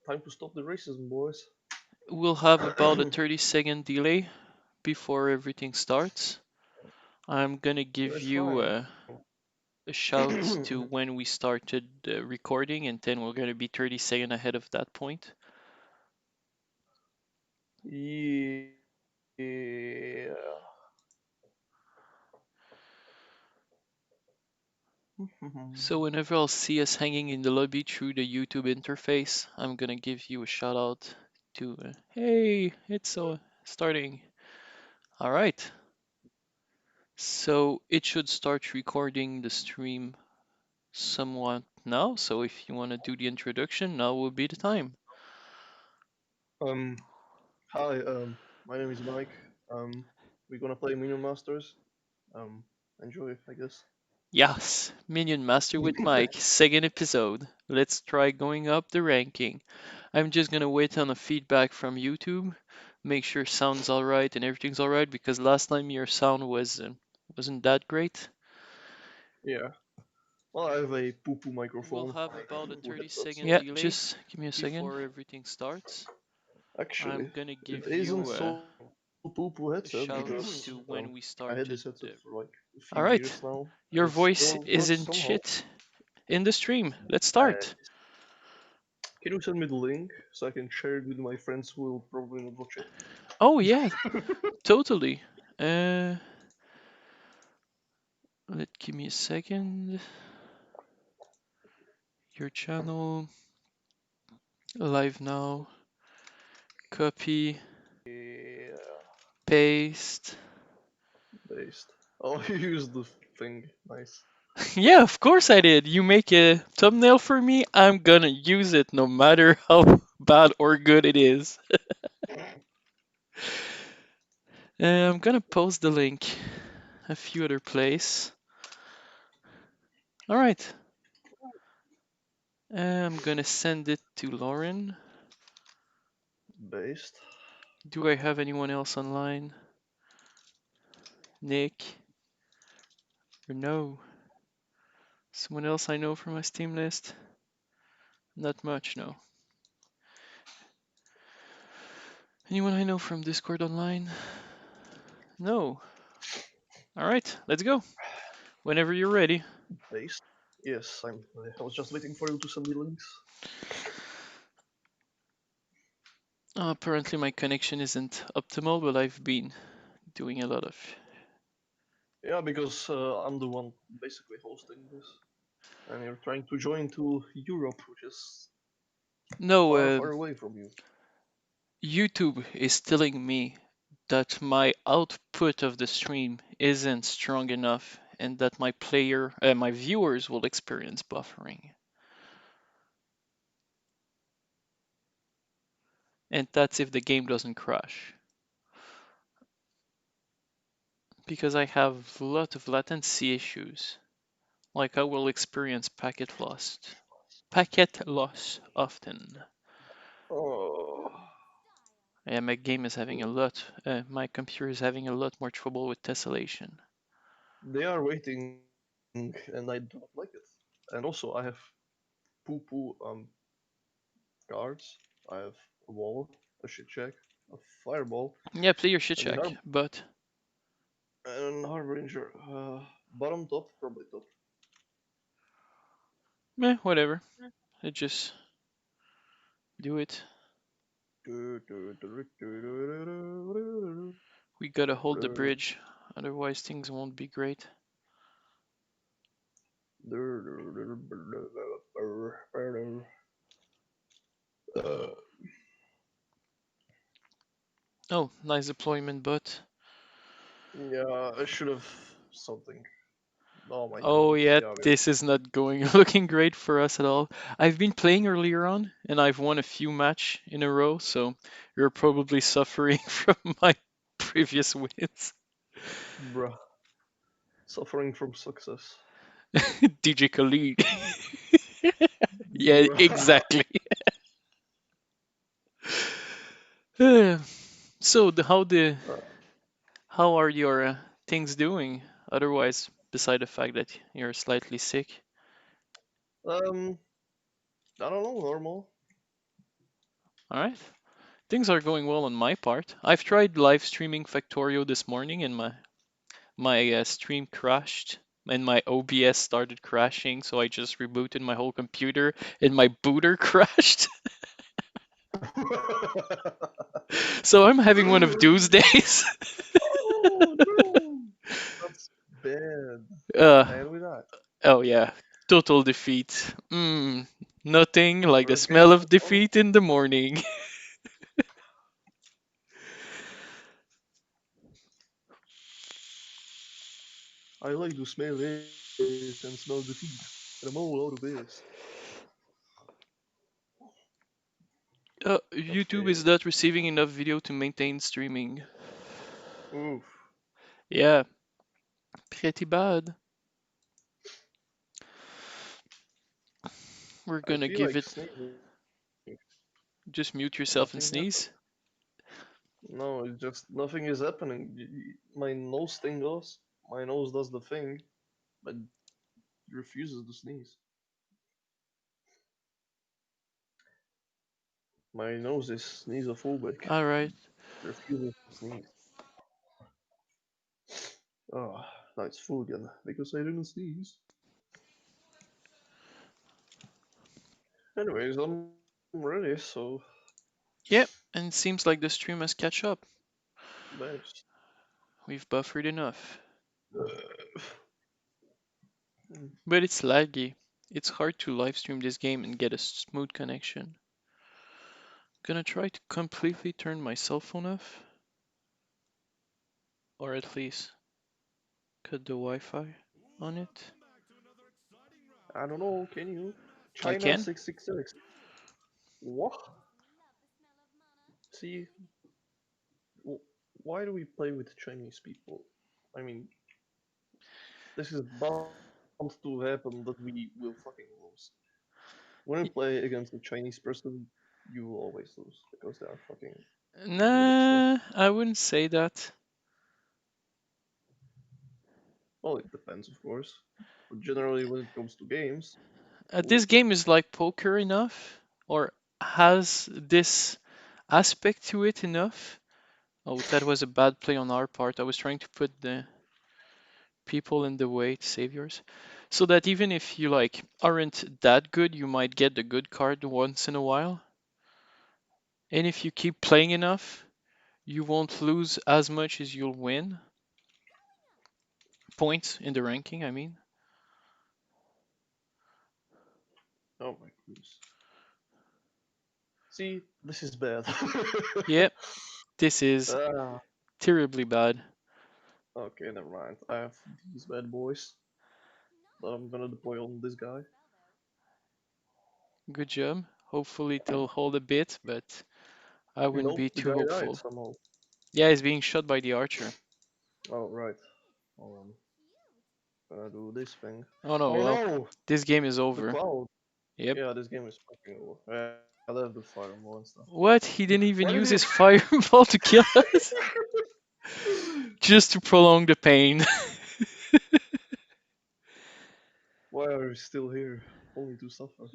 time to stop the racism, boys. We'll have about a 30-second delay before everything starts. I'm gonna give That's you fine. a shout to when we started recording, and then we're gonna be 30 seconds ahead of that point. Yeah. So whenever I'll see us hanging in the lobby through the YouTube interface, I'm gonna give you a shout out to hey, it's starting. All right. So it should start recording the stream somewhat now. So if you want to do the introduction, now will be the time. um. Hi. My name is Mike. We're gonna play Minion Masters. Um. Enjoy, I guess. Yes, Minion Master with Mike, second episode. Let's try going up the ranking. I'm just gonna wait on the feedback from YouTube, make sure sound's alright and everything's alright because last time your sound wasn't that great. Yeah. Well, I have a poo-poo We'll microphone, have about a poo-poo 30 headset, second so delay just give me a second. Before everything starts. actually, I'm gonna it give isn't you so poo-poo a headset shout because to when we I had started. this headset for like a few Alright, years now, and your it voice still works isn't somehow. shit in the stream. Let's And start. can you send me the link so I can share it with my friends who will probably not watch it? Oh, yeah, totally. Uh, give me a second. Your channel, live now, copy, Yeah, paste. based. Oh, you used the thing. Nice. Yeah, of course I did. You make a thumbnail for me, I'm gonna use it no matter how bad or good it is. I'm gonna post the link a few other place. All right. I'm gonna send it to Lauren. Based. Do I have anyone else online? Nick? Or no? Someone else I know from my Steam list? Not much, no. Anyone I know from Discord online? No. Alright, let's go. Whenever you're ready. Based. Yes, I'm. I was just waiting for you to send me links. Apparently my connection isn't optimal, but I've been doing a lot of... Yeah, because I'm the one basically hosting this, and you're trying to join to Europe, which is No, far, far away from you. YouTube is telling me that my output of the stream isn't strong enough and that my viewers will experience buffering. And that's if the game doesn't crash. Because I have a lot of latency issues. Like I will experience packet loss. Packet loss often. Oh, And my game is having a lot, my computer is having a lot more trouble with tessellation. they are waiting, and I do not like it. And also, I have poo-poo cards. I have a wall, a shit check, a fireball, Yeah, play your shit and check, but an harbor ranger. Bottom top, probably top. whatever. I just do it. We gotta hold the bridge, otherwise things won't be great. Oh, nice deployment, but Yeah, I should have something. Oh my oh god. yeah, Yeah, this is not going looking great for us at all. I've been playing earlier on, and I've won a few match in a row, so you're probably suffering from my previous wins. bruh. Suffering from success. DJ Khalid. Yeah, Bruh. exactly. So how are your things doing? Otherwise, beside the fact that you're slightly sick. um, I don't know, normal. All right. Things are going well on my part. I've tried live streaming Factorio this morning and my stream crashed and my OBS started crashing, so I just rebooted my whole computer and my booter crashed. So I'm having one of those days. Oh no, that's bad. What uh, happened with that? oh yeah, total defeat. Nothing like the Okay, smell of oh, defeat in the morning. I like to smell it and smell defeat, and I'm all out of this. YouTube Okay, is not receiving enough video to maintain streaming. oof. Yeah, pretty bad. We're I gonna feel give like it. sneezing. Just mute yourself and Nothing happened. sneeze. No, it's just nothing is happening. My nose thing goes. My nose does the thing, but refuses to sneeze. My nose is sneezophobic. All right. Refuses to sneeze. Ah, now it's full again because I didn't sneeze. Anyways, I'm ready, so Yep, and it seems like the stream has catch up. nice. We've buffered enough. Uh, But it's laggy. It's hard to live stream this game and get a smooth connection. Gonna try to completely turn my cell phone off, or at least cut the Wi-Fi on it. I don't know, can you? I China can. 666. What? See, why do we play with Chinese people? I mean, this is bound to happen that we will fucking lose. When you Y- play against a Chinese person, you will always lose because they are fucking good at stuff. Nah, I wouldn't say that. Well, it depends, of course. But generally, when it comes to games, This who game is like poker enough, or has this aspect to it enough. Oh, that was a bad play on our part. I was trying to put the people in the way to save yours. So that even if you like aren't that good, you might get the good card once in a while. And if you keep playing enough, you won't lose as much as you'll win. Points in the ranking, I mean. oh my goodness. See, this is bad. Yep, this is ah, terribly bad. okay, never mind. I have these bad boys that I'm gonna deploy on this guy. Good job. Hopefully it'll hold a bit, but I wouldn't be Nope, the too guy died hopeful. somehow. Yeah, he's being shot by the archer. Oh, right. Um, gonna do this thing. Oh no, Oh well, no! this game is The over. cloud. Yep. Yeah, this game is fucking over. Yeah, I love the fireball and stuff. What? He didn't Why even did use you? his fireball to kill us? Just to prolong the pain. Why are you still here? Only to suffer.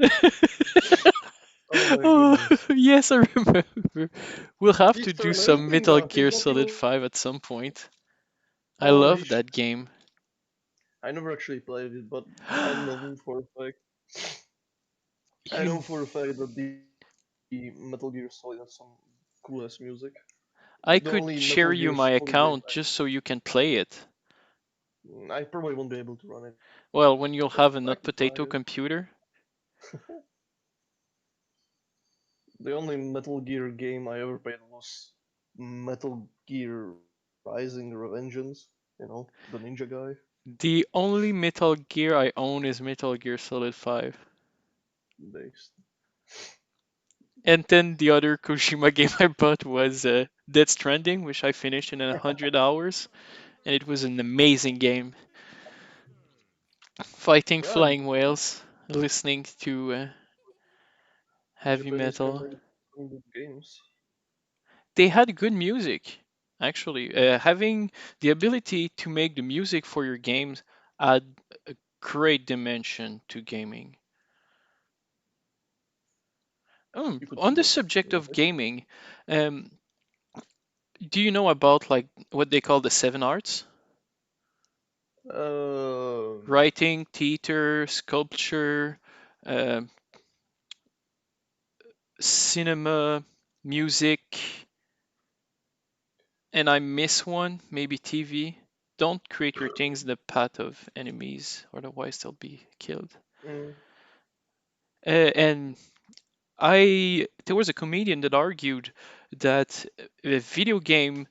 Oh my Oh, goodness. yes, I remember. We'll have to He's do turned some everything Metal off. He's Gear not Solid even. 5 at some point. I Holy love sh! that game. I never actually played it, but I know for a fact. I You, know for a fact that the Metal Gear Solid has some cool ass music. The I only could Metal Gear share you my Solid game account just so you can play it. I probably won't be able to run it, but Well, when you'll I could have a try nut it. potato computer. The only Metal Gear game I ever played was Metal Gear Rising Revengeance. The ninja guy. The only Metal Gear I own is Metal Gear Solid 5. Based. And then the other Kojima game I bought was Dead Stranding, which I finished in 100 hours, and it was an amazing game. Fighting Yeah, flying whales, listening to heavy Japanese can metal. make some good games. They had good music, actually. Having the ability to make the music for your games add a great dimension to gaming. You could On the feel subject feel of it. gaming, um, do you know about like what they call the seven arts? Um, Writing, theater, sculpture, uh, cinema, music, and I miss one, maybe TV. Don't create your things in the path of enemies, otherwise they'll be killed. mm, And I there was a comedian that argued that a video game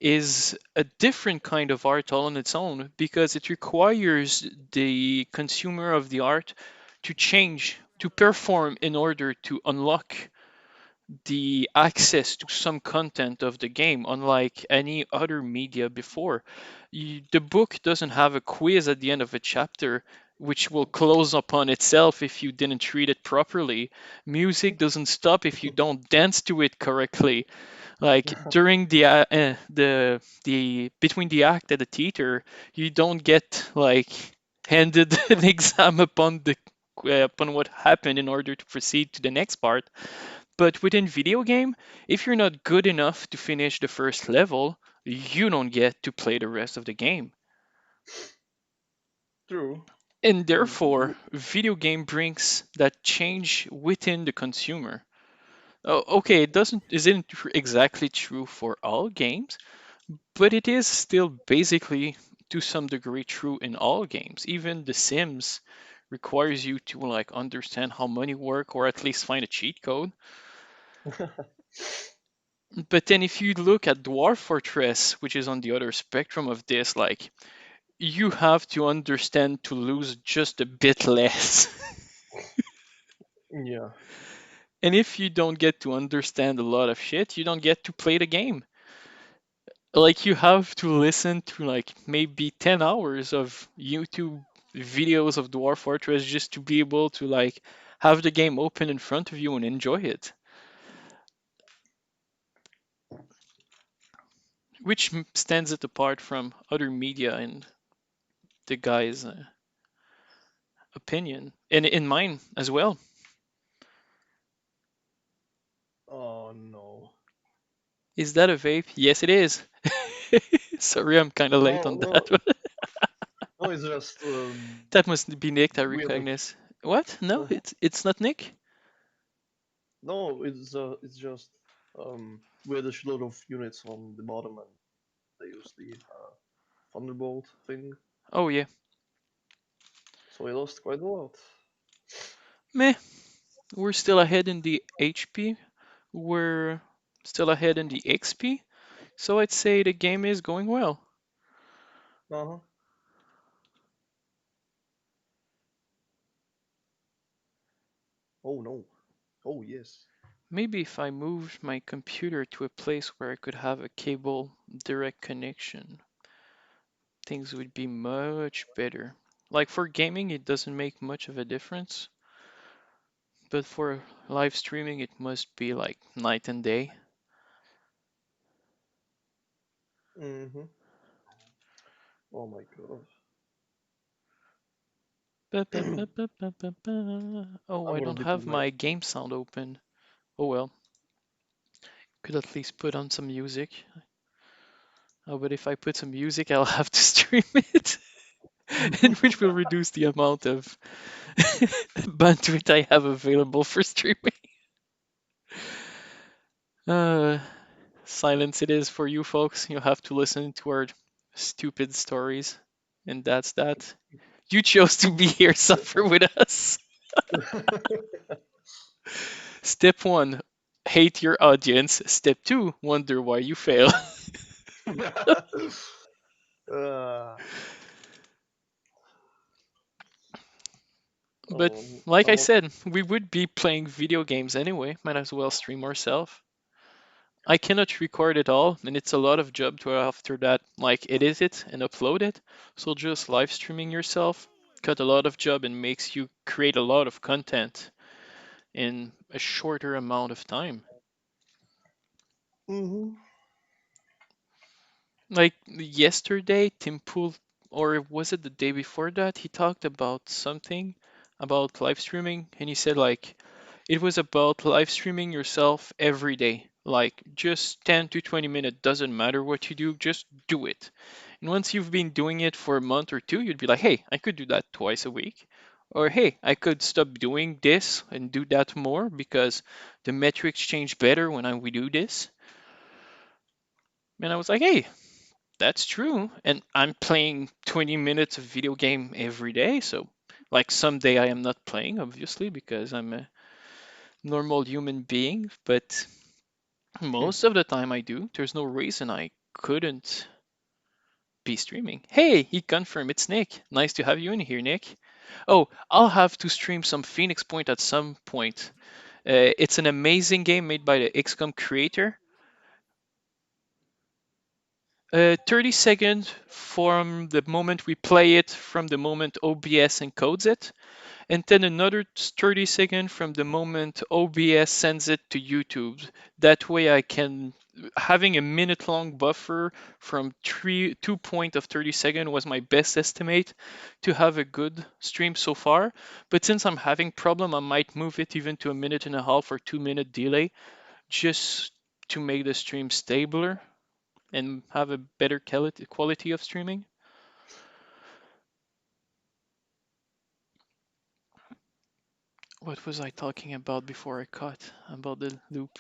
is a different kind of art all on its own because it requires the consumer of the art to change, to perform in order to unlock the access to some content of the game, unlike any other media before. The book doesn't have a quiz at the end of a chapter, which will close upon itself if you didn't treat it properly. Music doesn't stop if you don't dance to it correctly. Like during the between the act and the theater, you don't get like handed an exam upon the upon what happened in order to proceed to the next part. But within video game, if you're not good enough to finish the first level, you don't get to play the rest of the game. true. And And therefore, video game brings that change within the consumer. Okay, it doesn't isn't exactly true for all games, but it is still basically to some degree true in all games. Even The Sims requires you to like understand how money work or at least find a cheat code. But then if you look at Dwarf Fortress, which is on the other spectrum of this, like you have to understand to lose just a bit less. yeah. And if you don't get to understand a lot of shit, you don't get to play the game. Like you have to listen to like maybe 10 hours of YouTube videos of Dwarf Fortress just to be able to like have the game open in front of you and enjoy it, which stands it apart from other media and the guy's opinion and in mine as well. Oh no. Is that a vape? Yes, it is. Sorry, I'm kind of late No, on that no, one. no. It's just That must be Nick, I weird. recognize. What? No, it's not Nick. No, it's just we had a load of units on the bottom, and they use the thunderbolt thing, Oh yeah. so we lost quite a lot. Meh. We're still ahead in the HP. We're still ahead in the XP. So I'd say the game is going well. Uh huh. Oh no. Oh yes. Maybe if I moved my computer to a place where I could have a cable direct connection, things would be much better. Like for gaming, it doesn't make much of a difference, but for live streaming, it must be like night and day. Mhm. Oh my god. Ba, ba, ba, ba, ba, ba, ba. Oh, I'm I gonna don't be too have late. my game sound open. Oh well, could at least put on some music. Oh, but if I put some music, I'll have to stream it, and which will reduce the amount of bandwidth I have available for streaming. Uh, Silence it is for you folks. You'll have to listen to our stupid stories, and that's that. You chose to be here, suffer with us. Step one, hate your audience. Step two, wonder why you fail. uh, But like I'm I not. said, we would be playing video games anyway. Might as well stream ourselves. I cannot record it all, and it's a lot of job to after that, like edit it and upload it. So just live streaming yourself cut a lot of job and makes you create a lot of content in a shorter amount of time. Mhm. Like yesterday, Tim Pool, or was it the day before that, he talked about something about live streaming, and he said like It was about live streaming yourself every day. Like just 10 to 20 minutes, doesn't matter what you do, just do it. And once you've been doing it for a month or two, you'd be like, hey, I could do that twice a week. Or hey, I could stop doing this and do that more because the metrics change better when we do this. And I was like, hey, that's true. And I'm playing 20 minutes of video game every day. So, like, someday I am not playing, obviously, because I'm a normal human being. But most of the time I do. There's no reason I couldn't be streaming. Hey, he confirmed it's Nick. Nice to have you in here, Nick. Oh, I'll have to stream some Phoenix Point at some point. It's an amazing game made by the XCOM creator. 30 seconds from the moment we play it, from the moment OBS encodes it, and then another 30 seconds from the moment OBS sends it to YouTube. That way I can, having a minute long buffer from 2 point of 30 seconds was my best estimate to have a good stream so far. But since I'm having problem, I might move it even to a minute and a half or 2 minute delay just to make the stream stabler and have a better quality of streaming. What was I talking about before I cut about the loop?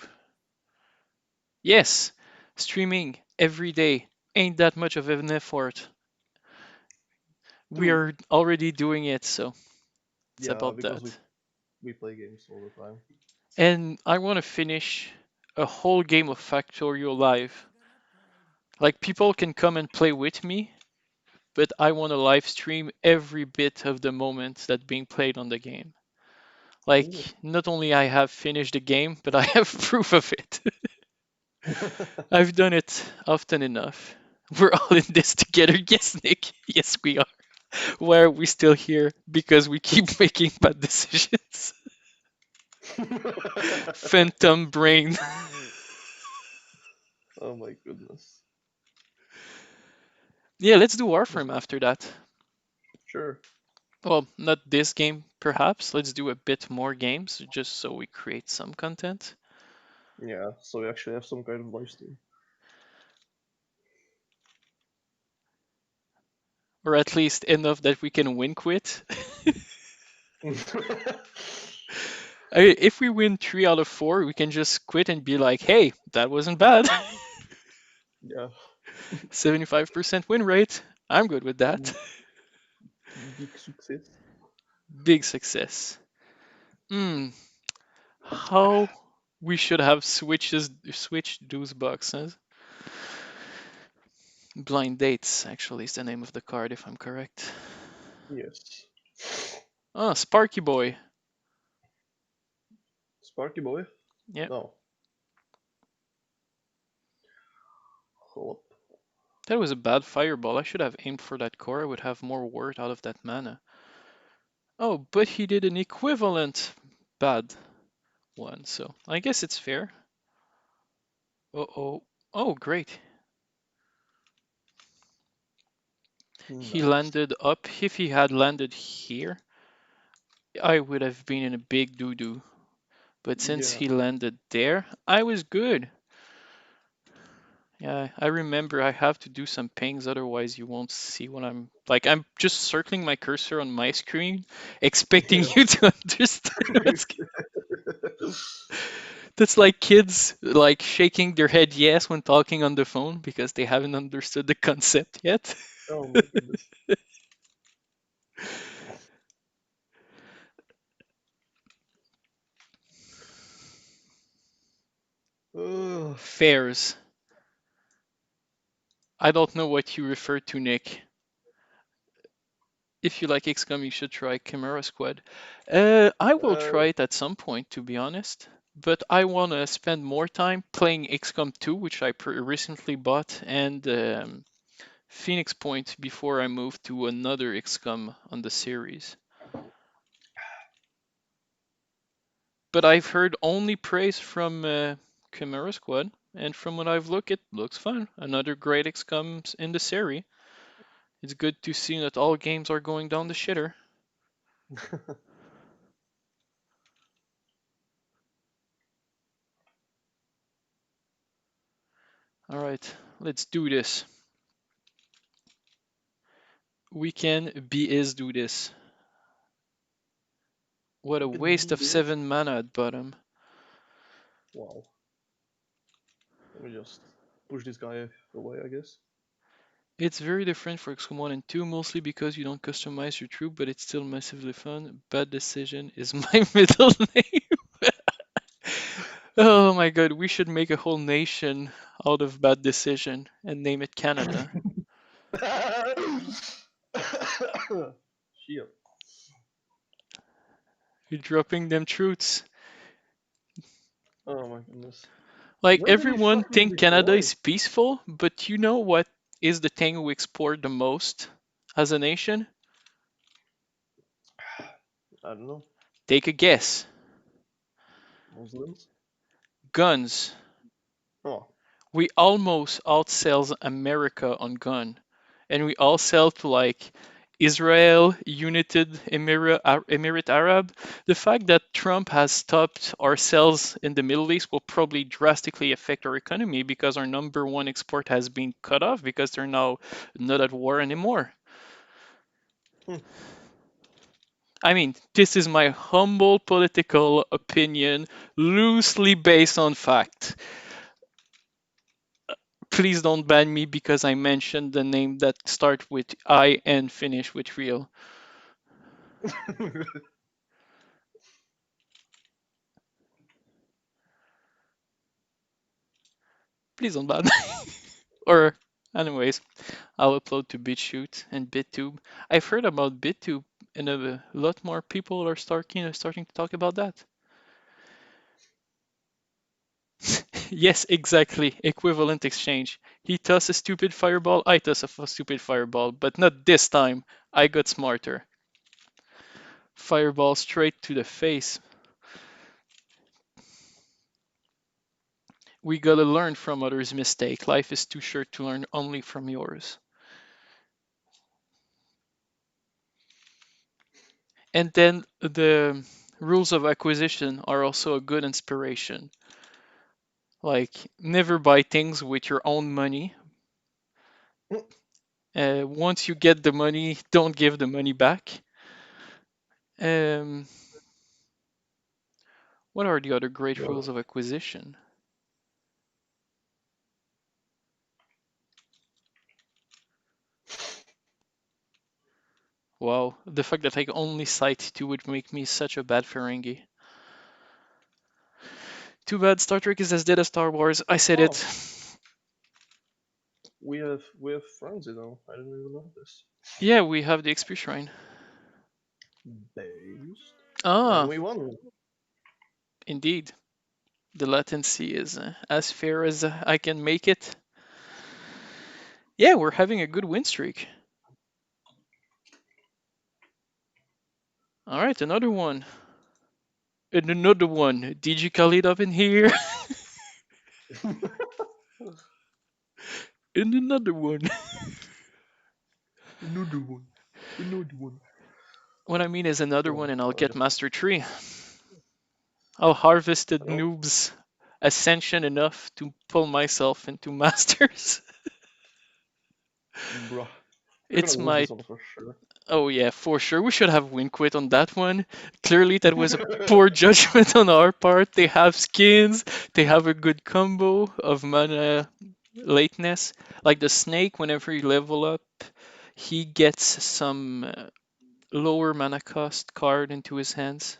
Yes, streaming every day ain't that much of an effort. We True. are already doing it, so it's Yeah, about because that. we play games all the time. And I want to finish a whole game of Factorio live. Like people can come and play with me, but I want to live stream every bit of the moments that being played on the game. Like Ooh. not only I have finished the game, but I have proof of it. I've done it often enough. We're all in this together. Yes, Nick. Yes, we are. Why are we still here? Because we keep making bad decisions. Phantom brain. Oh my goodness. Yeah, let's do Just Warframe after that. sure. Well, not this game, perhaps. Let's do a bit more games, just so we create some content. Yeah, so we actually have some kind of live stream. Or at least enough that we can win quit. If we win 3 out of 4, we can just quit and be like, hey, that wasn't bad. Yeah, 75% win rate. I'm good with that. big success. Big success. Hmm. How we should have switched those boxes. Blind Dates actually is the name of the card if I'm correct. Yes. Oh, Sparky Boy. Sparky boy? Yeah, No. Hold that was a bad fireball. I should have aimed for that core. I would have more worth out of that mana. Oh, but he did an equivalent bad one, so I guess it's fair. Uh-oh. Oh, great. up. He Nice. landed up. If he had landed here, I would have been in a big doo-doo. But since Yeah. he landed there, I was good. Yeah, I remember I have to do some pings, otherwise you won't see what I'm like. I'm just circling my cursor on my screen, expecting Yeah. you to understand what's. That's like kids like shaking their head yes when talking on the phone because they haven't understood the concept yet. Oh my goodness. Ugh. Fairs. I don't know what you refer to, Nick. If you like XCOM, you should try Chimera Squad. I will Uh, try it at some point, to be honest. But I want to spend more time playing XCOM 2, which I recently bought, and Phoenix Point before I move to another XCOM on the series. But I've heard only praise from Chimera Squad, and from what I've looked, it looks fun. Another great XCOM in the series. It's good to see that all games are going down the shitter. All right, let's do this. We can be is do this. What a We can waste do of this. 7 mana at bottom. Wow. Let me just push this guy away, I guess. It's very different for XCOM 1 and 2, mostly because you don't customize your troop, but it's still massively fun. Bad Decision is my middle name. Oh my god, we should make a whole nation out of Bad Decision and name it Canada. Shit. You're dropping them truths. Oh my goodness. Like Where did he everyone fucking think Canada deploy? is peaceful, but you know what is the thing we export the most as a nation? I don't know. Take a guess. Muslims? Guns. Oh. We almost outsells America on gun, and we all sell to like Israel, United Emirate Arab. The fact that Trump has stopped our sales in the Middle East will probably drastically affect our economy because our number one export has been cut off because they're now not at war anymore. Hmm. I mean, this is my humble political opinion, loosely based on fact. Please don't ban me because I mentioned the name that start with I and finish with real. Please don't ban me. Or, anyways, I'll upload to BitChute and BitTube. I've heard about BitTube, and a lot more people are starting to talk about that. Yes, exactly. Equivalent exchange. He tossed a stupid fireball, I toss a stupid fireball, but not this time. I got smarter. Fireball straight to the face. We gotta learn from others' mistake. Life is too short to learn only from yours. And then the rules of acquisition are also a good inspiration. Like, never buy things with your own money. Once you get the money, don't give the money back. Um, what are the other great rules of acquisition? Wow, the fact that I only cite two would make me such a bad Ferengi. Too bad Star Trek is as dead as Star Wars. I said it. Oh, we have friends, you know. I didn't even know this. Yeah, we have the XP shrine. Based. And Ah, we won. indeed. The latency is as fair as I can make it. Yeah, we're having a good win streak. All right, another one. And another one. DJ Khalid up in here. And another one. Another one. Another one. What I mean is another Oh, one, and I'll I get just. Master Tree. I'll harvest the Oh, noobs ascension enough to pull myself into Masters. bruh. We're gonna It's lose my this one for sure. Oh yeah, for sure. We should have win quit on that one. Clearly, that was a poor judgment on our part. They have skins. They have a good combo of mana lateness. Like the snake, whenever you level up, he gets some lower mana cost card into his hands.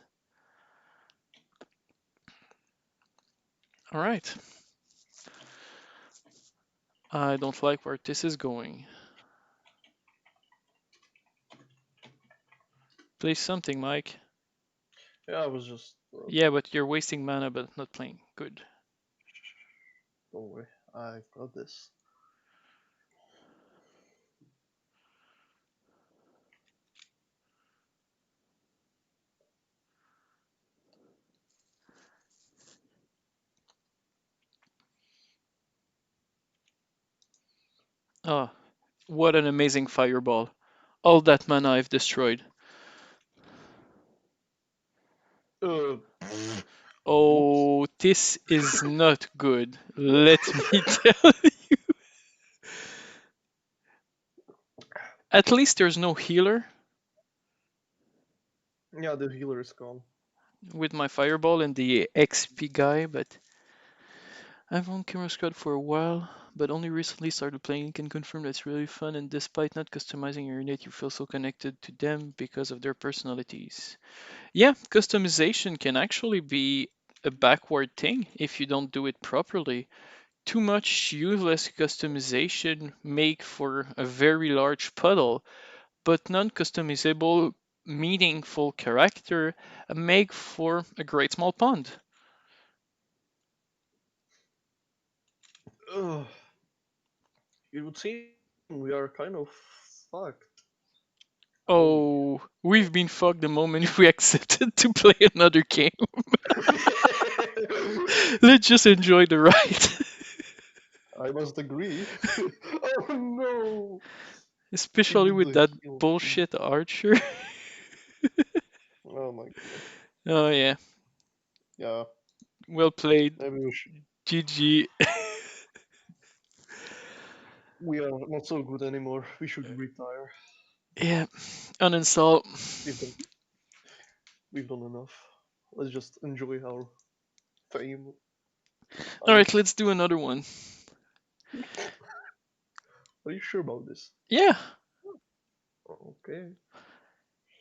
All right. I don't like where this is going. Play something, Mike. Yeah, I was just. Yeah, but you're wasting mana, but not playing. Good. Don't worry. I got this. Oh, what an amazing fireball. All that mana I've destroyed. Uh. Whoops. Oh, this is not good. Let me tell you. At least there's no healer Yeah, the healer is gone. with my fireball and the XP guy, but I've owned Camera Squad for a while, but only recently started playing. Can confirm that it's really fun, and despite not customizing your unit, you feel so connected to them because of their personalities. Yeah, customization can actually be a backward thing if you don't do it properly. Too much useless customization make for a very large puddle, but non-customizable, meaningful character make for a great small pond. Ugh. It would seem we are kind of fucked. Holy Oh, we've been fucked the moment we accepted to play another game. shit. Let's just enjoy the ride. I must agree. Oh no! He Especially did with the that heal thing. bullshit archer. Oh my goodness. Oh yeah, Yeah, well played. maybe we should. GG. We are not so good anymore. We should retire. Yeah, uninstall. We've done. We've done enough. Let's just enjoy our fame. I Alright, guess. let's do another one. Are you sure about this? Yeah, Okay.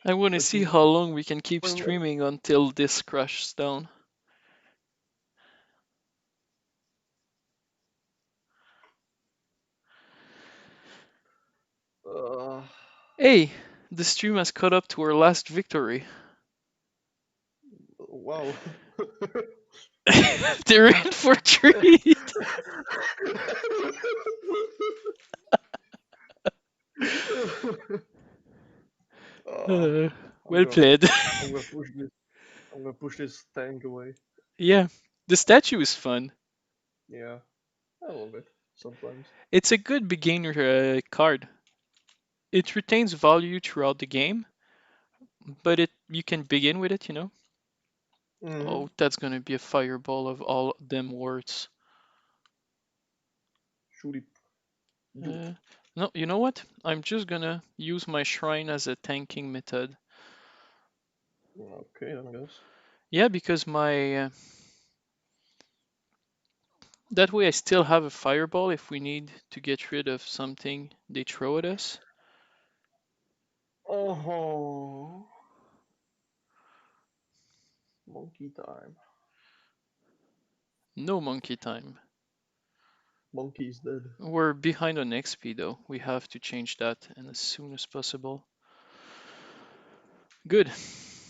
I want to Let's see see. how long we can keep When, streaming until this crashes down. uh, Hey, the stream has caught up to our last victory. wow. They're in for a treat. uh, Uh, I'm well gonna played. I'm gonna push this. I'm gonna push this tank away. Yeah, the statue is fun. Yeah, I love it sometimes. It's a good beginner card. It retains value throughout the game, but it you can begin with it, you know. Mm-hmm. Oh, that's gonna be a fireball of all them words. Shoot it. Do it. Uh, no, you know what? I'm just gonna use my shrine as a tanking method. Okay, then I guess. Yeah, because my that way I still have a fireball if we need to get rid of something they throw at us. Oh, monkey time. No monkey time. Monkey is dead. We're behind on XP though. We have to change that and as soon as possible. Good.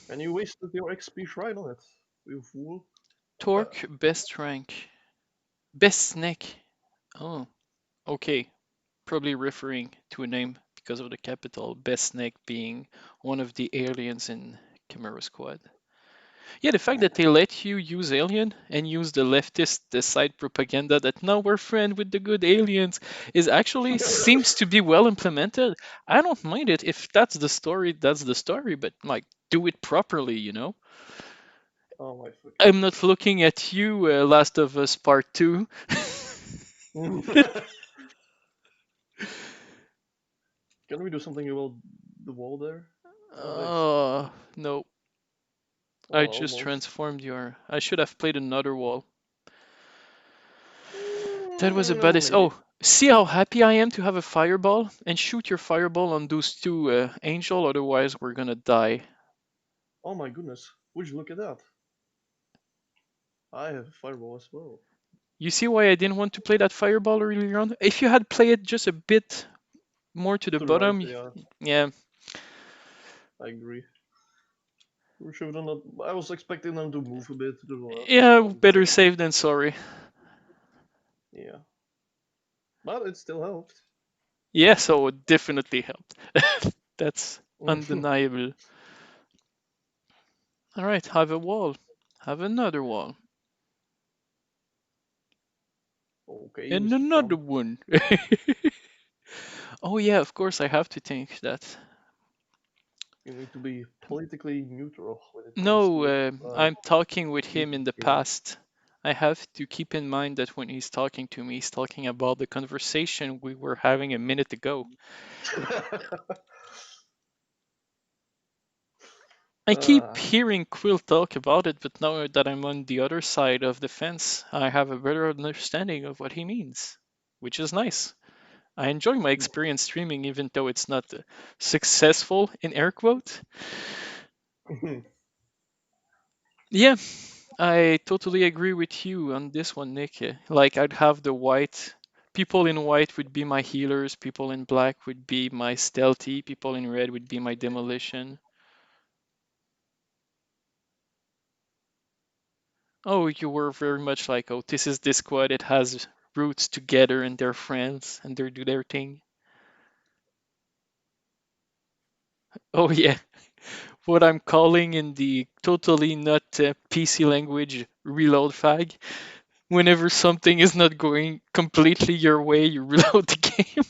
And you wasted your XP shrine on it. You fool. Torque, best rank. Best snake. Oh, okay. Probably referring to a name because of the capital. Best snake being one of the aliens in Chimera Squad. Yeah, the fact that they let you use Alien and use the leftist the side propaganda that now we're friends with the good aliens is actually seems to be well implemented. I don't mind it if that's the story, that's the story, but like do it properly, you know? Oh my fucking I'm not looking at you, Last of Us Part 2. goodness. Can we do something about the wall there? Oh, nice. No, Well, I just almost. transformed your. I should have played another wall. That was a bad. No, maybe. Oh, see how happy I am to have a fireball and shoot your fireball on those two angel. Otherwise, we're gonna die. Oh my goodness. Would you look at that? I have a fireball as well. You see why I didn't want to play that fireball earlier on? If you had played it just a bit more to the To the right, bottom, yeah, yeah, I agree. We should have done that. I was expecting them to move a bit to the left, yeah, but better safe than sorry. yeah. But it still helped. Yeah, so it definitely helped. That's undeniable. All right, have a wall. Have another wall. Okay, And Mr. another Trump. one. Oh yeah, of course I have to think that. You need to be politically neutral when it comes No, to I'm talking with him in YouTube the gaming. past. I have to keep in mind that when he's talking to me, he's talking about the conversation we were having a minute ago. I keep Ah, hearing Quill talk about it, but now that I'm on the other side of the fence, I have a better understanding of what he means, which is nice. I enjoy my experience streaming, even though it's not successful in air quotes. Yeah, I totally agree with you on this one, Nick. Like, I'd have the white. People in white would be my healers, people in black would be my stealthy, people in red would be my demolition. Oh, you were very much like, oh, this is this squad, it has roots together and they're friends and they do their thing. Oh, yeah, what I'm calling in the totally not PC language reload fag. Whenever something is not going completely your way, you reload the game.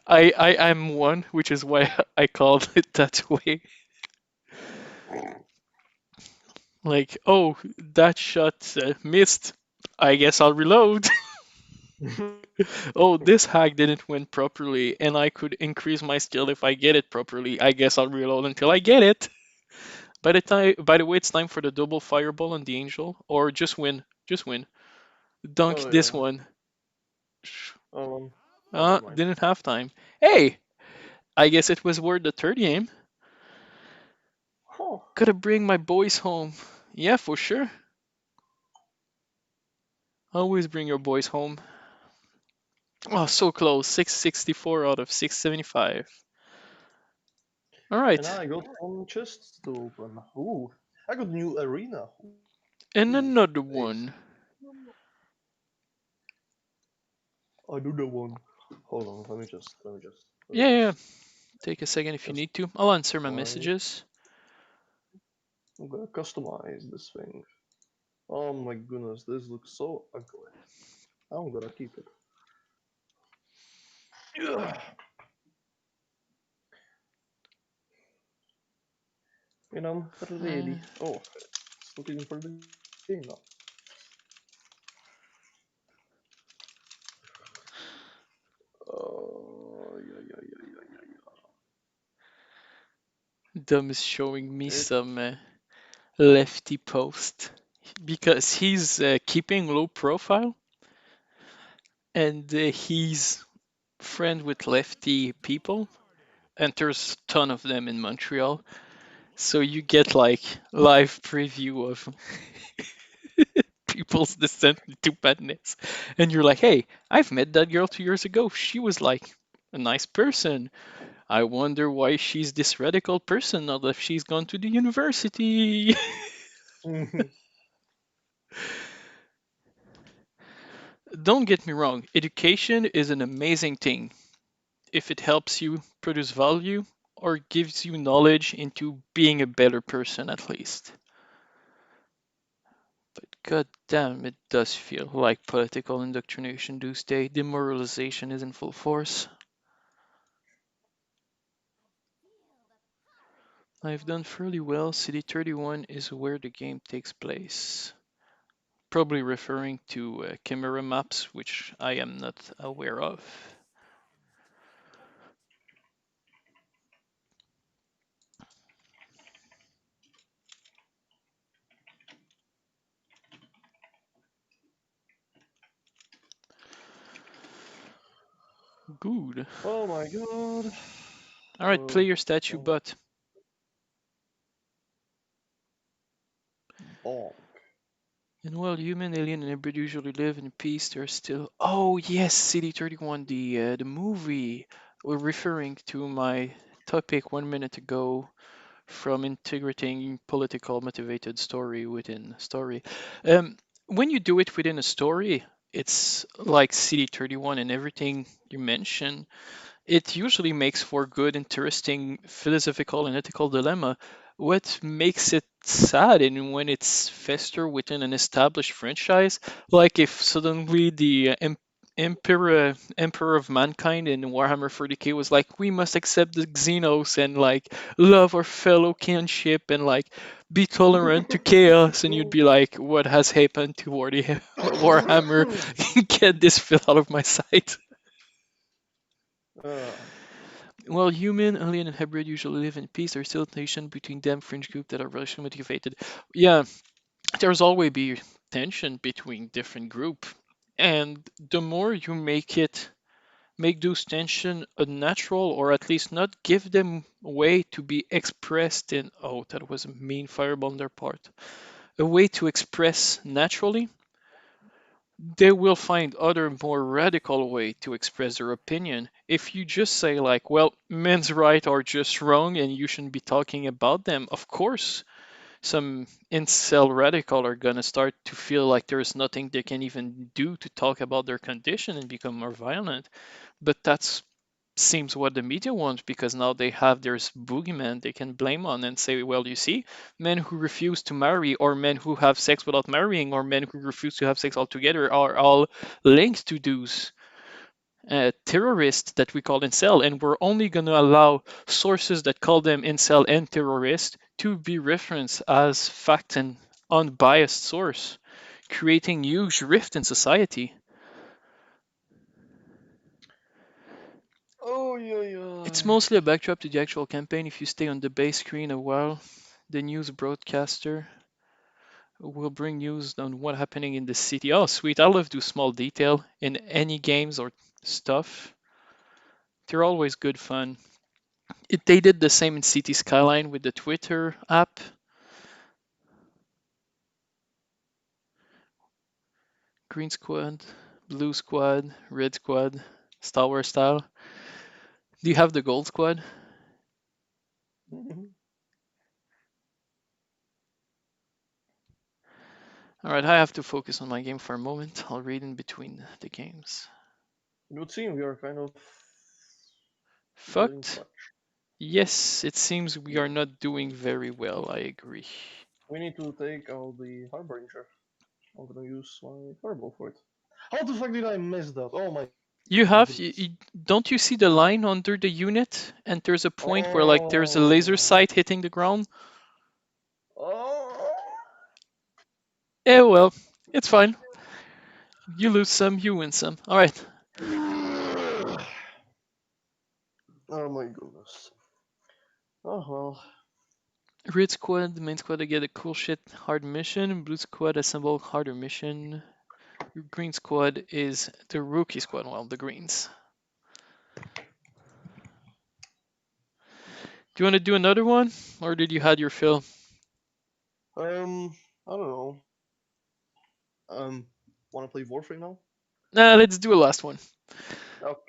I'm one, which is why I called it that way. Like, oh, that shot missed. I guess I'll reload. Oh, this hack didn't went properly, and I could increase my skill if I get it properly. I guess I'll reload until I get it. By the way, it's time for the double fireball on the angel, or just win, just win. Dunk oh this yeah. one. Oh, never mind. Didn't have time. Hey, I guess it was worth the third game. Oh, Gotta bring my boys home. Yeah, for sure. Always bring your boys home. Oh, so close. 664 out of 675. All and right. I got some chests to open. Ooh, I got new arena. And Ooh, another nice. one. Another one. Hold on, let me Yeah, yeah. just Take a second if you need to. I'll answer my customize. messages. I'm gonna customize this thing. Oh my goodness, this looks so ugly. I'm gonna keep it. Ugh. And I'm Uh, ready. Oh, it's looking for the game now. Yeah, yeah, yeah, yeah, Dom is showing me yeah. some lefty post because he's keeping low profile and he's friend with lefty people, and there's a ton of them in Montreal. So you get like live preview of people's descent into badness, and you're like, "Hey, I've met that girl 2 years ago. She was like a nice person. I wonder why she's this radical person now that she's gone to the university." Yeah. Don't get me wrong, education is an amazing thing if it helps you produce value or gives you knowledge into being a better person at least. But god damn, it does feel like political indoctrination these days. Demoralization is in full force. I've done fairly well. City 31 is where the game takes place. Probably referring to camera maps, which I am not aware of. Good. Oh my god. Alright, play Oh, your statue oh, butt. bonk. And while human, alien, and hybrid usually live in peace, there's still. Oh yes, City 31, the movie. We're referring to my topic 1 minute ago from integrating political motivated story within story. When you do it within a story, it's like City 31 and everything you mentioned. It usually makes for good, interesting philosophical and ethical dilemma. What makes it sad and when it's fester within an established franchise, like if suddenly the Emperor of Mankind in Warhammer 40k was like, we must accept the Xenos and like love our fellow kinship and like be tolerant to chaos. And you'd be like, what has happened to Warhammer? Get this filth out of my sight. uh, While human, alien, and hybrid usually live in peace, there's still tension between them fringe groups that are racially motivated. Yeah, there's always be tension between different group, and the more you make those tension unnatural, or at least not give them a way to be expressed in, oh, that was a mean fireball on their part, a way to express naturally, they will find other more radical way to express their opinion. If you just say like, well, men's rights are just wrong and you shouldn't be talking about them, of course some incel radical are gonna start to feel like there's nothing they can even do to talk about their condition and become more violent. But that's seems what the media wants, because now they have there's boogeyman they can blame on and say, well, you see, men who refuse to marry, or men who have sex without marrying, or men who refuse to have sex altogether are all linked to those terrorists that we call incel, and we're only going to allow sources that call them incel and terrorist to be referenced as fact and unbiased source, creating huge rift in society. oh yeah, It's yeah. mostly a backdrop to the actual campaign. If you stay on the base screen a while, the news broadcaster will bring news on what's happening in the city. Oh, sweet. I love do small detail in any games or stuff. They're always good fun. They did the same in City Skyline with the Twitter app. Green Squad, Blue Squad, Red Squad, Star Wars style. Do you have the Gold Squad? Alright, I have to focus on my game for a moment. I'll read in between the games. It would seem we are kind of getting Fucked? fucked. Yes, it seems we are Yeah. not doing very well, I agree. We need to take out the Harbinger. I'm gonna use my fireball for it. How the fuck did I miss that? Oh my You have, goodness. don't you see the line under the unit? And there's a point where like there's a laser Oh. sight hitting the ground? Oh. Eh well, it's fine. You lose some, you win some. Alright. Oh my goodness. Oh well. Red Squad, the main squad to get a cool shit hard mission. Blue Squad assemble harder mission. Green Squad is the rookie squad. Well, the Greens. Do you want to do another one, or did you had your fill? I don't know. Um, wanna play Warframe now? Nah, let's do a last one. Okay.